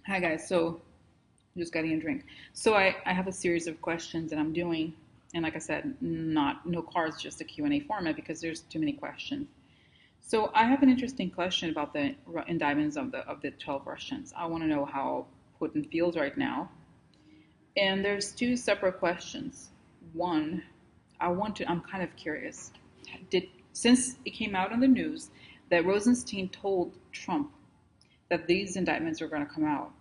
Hi guys, so just getting a drink. So I have a series of questions that I'm doing, and like I said, not no cards, just a Q&A format because there's too many questions. So I have an interesting question about the indictments of the 12 Russians. I want to know how Putin feels right now, and there's two separate questions. One, I'm kind of curious. Did Since it came out on the news that Rosenstein told Trump that these indictments were going to come out,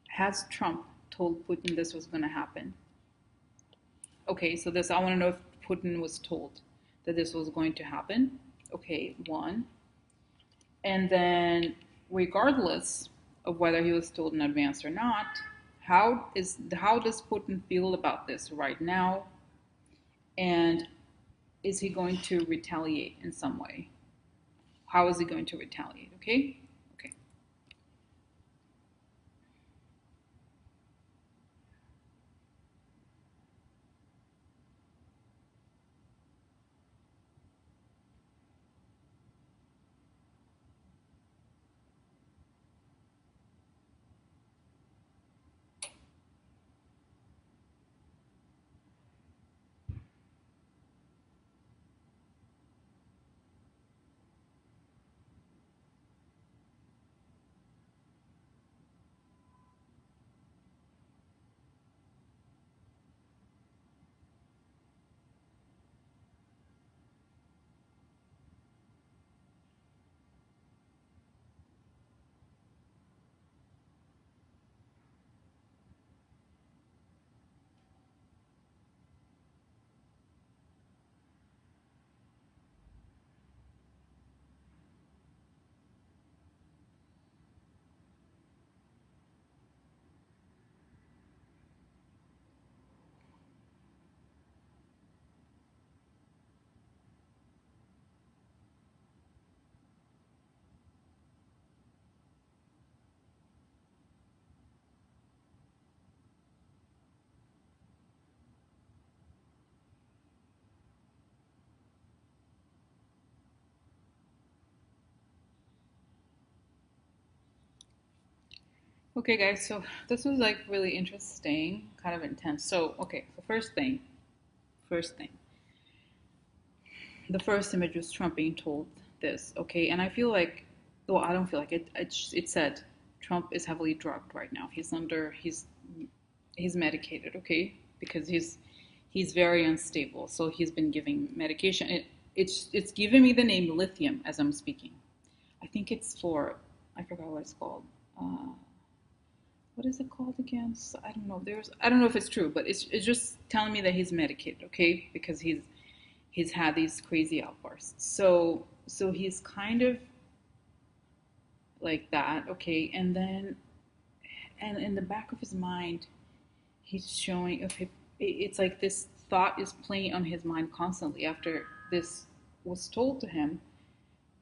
has Trump told Putin this was going to happen? Okay, so this, I want to know if Putin was told that this was going to happen. Okay, one. And then, regardless of whether he was told in advance or not, how does Putin feel about this right now? And is he going to retaliate in some way? How is he going to retaliate? Okay? Okay. Okay, guys, so this was like really interesting, kind of intense. So, okay, so first thing, the first image was Trump being told this, okay, and I feel like, well, I don't feel like it. It said Trump is heavily drugged right now. He's medicated, okay, because he's very unstable. So he's been giving medication. It's giving me the name lithium as I'm speaking. I think it's for, I forgot what it's called. Uh, what is it called again? So I don't know if it's true, but it's just telling me that he's medicated, okay, because he's had these crazy outbursts. So he's kind of like that, okay, and then and in the back of his mind, he's showing, okay, it's like this thought is playing on his mind constantly after this was told to him.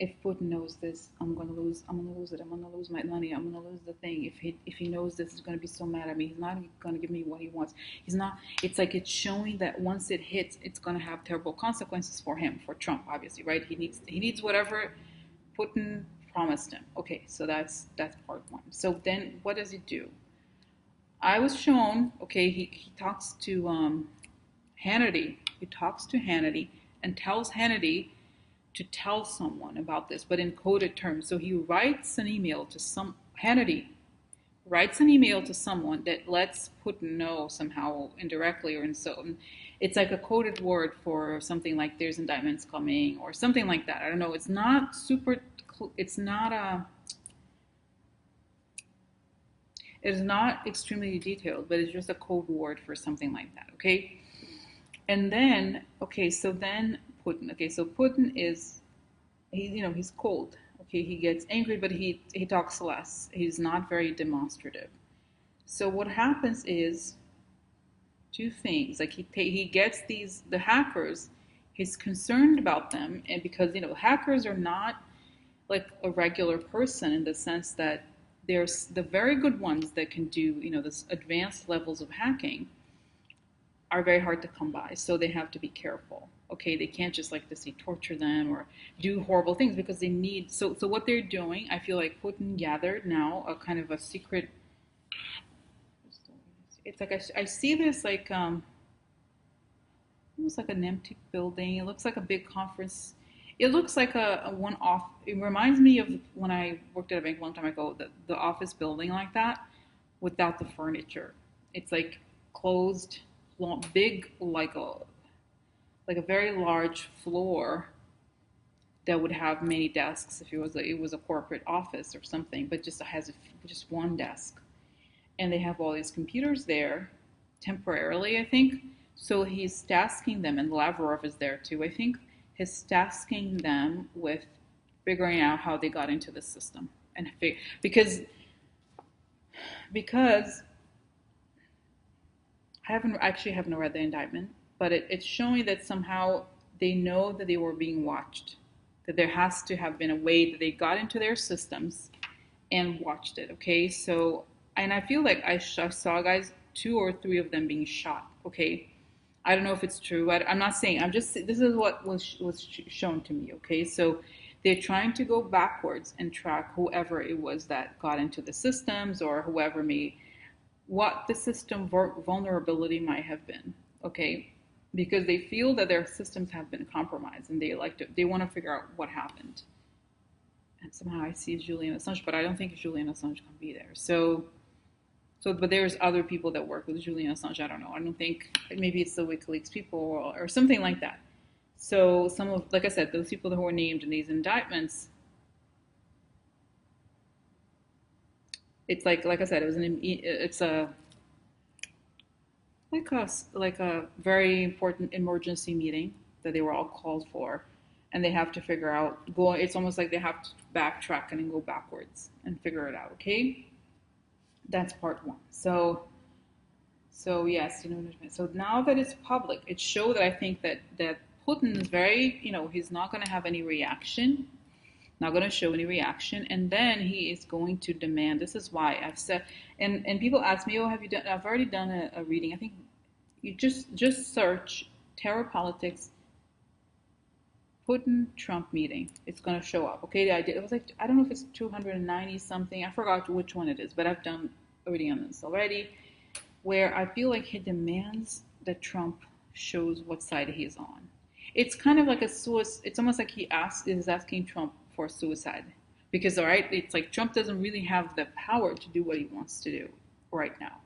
If Putin knows this, I'm gonna lose it, I'm gonna lose my money, I'm gonna lose the thing. If he knows this, he's gonna be so mad at me. He's not gonna give me what he wants. He's not. It's like it's showing that once it hits, it's gonna have terrible consequences for him, for Trump, obviously, right? He needs whatever Putin promised him. Okay, so that's part one. So then what does he do? I was shown, okay, he talks to Hannity. He talks to Hannity and tells Hannity to tell someone about this, but in coded terms. So he writes an email to Hannity writes an email to someone that lets Putin know somehow indirectly or in so it's like a coded word for something like there's indictments coming or something like that. I don't know. It's not super. It's not a. It is not extremely detailed, but it's just a code word for something like that. Okay. And then okay, so then Putin. Okay, so Putin is he's cold. Okay, he gets angry, but he talks less. He's not very demonstrative. So what happens is two things. Like he gets the hackers. He's concerned about them, and because hackers are not like a regular person in the sense that there's the very good ones that can do this advanced levels of hacking are very hard to come by. So they have to be careful. Okay, they can't just like this, torture them or do horrible things because they need. So what they're doing, I feel like Putin gathered now a kind of a secret. It's like I see this like it looks like an empty building. It looks like a big conference. It looks like a one off. It reminds me of when I worked at a bank a long time ago, the office building like that without the furniture. It's like closed, long, big, like a very large floor that would have many desks if it was a corporate office or something, but just has just one desk, and they have all these computers there temporarily, I think. So he's tasking them, and Lavrov is there too, I think. He's tasking them with figuring out how they got into the system, and because I haven't read the indictment, but it's showing that somehow they know that they were being watched, that there has to have been a way that they got into their systems and watched it. Okay, so and I feel like I saw guys, two or three of them being shot. Okay, I don't know if it's true. I'm not saying. I'm just this is what was shown to me. Okay, so they're trying to go backwards and track whoever it was that got into the systems or whoever may what the system vulnerability might have been. Okay, because they feel that their systems have been compromised and they want to figure out what happened. And somehow I see Julian Assange, but I don't think Julian Assange can be there. But there's other people that work with Julian Assange. I don't know. I don't think maybe it's the WikiLeaks people or something like that. So some of, like I said, those people who were named in these indictments, it's like I said, it's a very important emergency meeting that they were all called for, and they have to figure out go. It's almost like they have to backtrack and then go backwards and figure it out. Okay, that's part one. So yes, so now that it's public, it showed that I think that Putin is very, he's not going to have any reaction, not going to show any reaction, and then he is going to demand. This is why I've said, and people ask me, oh, have you done? I've already done a reading. I think you just search tarotpolitics Putin Trump meeting. It's going to show up. Okay, I did. It was like I don't know if it's 290 something. I forgot which one it is, but I've done a reading on this already, where I feel like he demands that Trump shows what side he's on. It's kind of like a suicide. It's almost like is asking Trump for suicide, because all right, it's like Trump doesn't really have the power to do what he wants to do right now,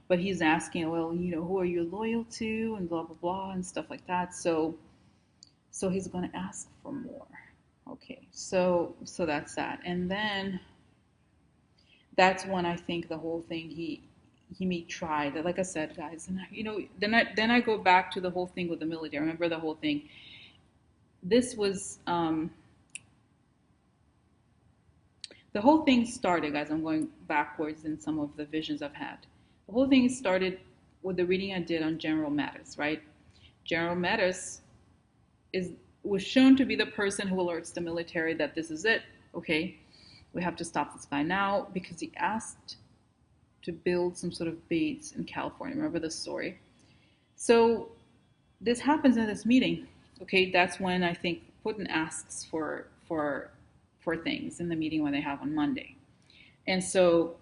but he's asking, well, who are you loyal to, and blah blah blah and stuff like that. So he's going to ask for more. Okay, so that's that, and then that's when I think the whole thing he may try that, like I said, guys, and then I go back to the whole thing with the military. Remember the whole thing. This was the whole thing started, guys. I'm going backwards in some of the visions I've had. The whole thing started with the reading I did on General Mattis, right? General Mattis was shown to be the person who alerts the military that this is it. Okay, we have to stop this guy now because he asked to build some sort of base in California. Remember this story? So this happens in this meeting. Okay, that's when I think Putin asks for things in the meeting when they have on Monday, and so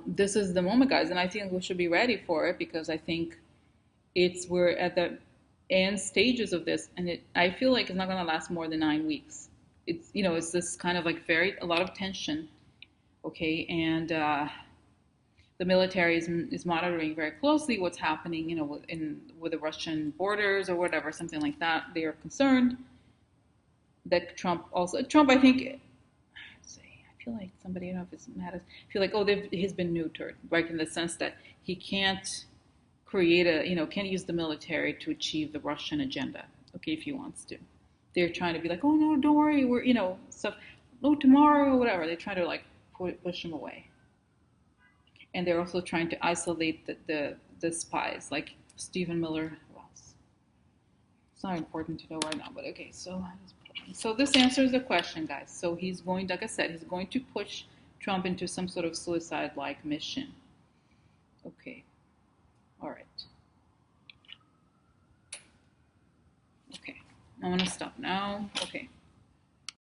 this is the moment, guys, and I think we should be ready for it because I think we're at the end stages of this, and I feel like it's not going to last more than 9 weeks. It's this kind of like a lot of tension. Okay, and the military is monitoring very closely what's happening, with the Russian borders or whatever, something like that. They are concerned that Trump, I think, I feel like somebody, I don't know if it's matters, I feel like, he's been neutered, right, in the sense that he can't can't use the military to achieve the Russian agenda, okay, if he wants to. They're trying to be like, oh no, don't worry, we're, stuff, no, tomorrow, or whatever. They try to like push him away. And they're also trying to isolate the spies, like Stephen Miller. Well, it's not important to know right now, but okay, so this answers the question, guys. So he's going, like I said, he's going to push Trump into some sort of suicide-like mission. Okay. All right. I want to stop now. Okay.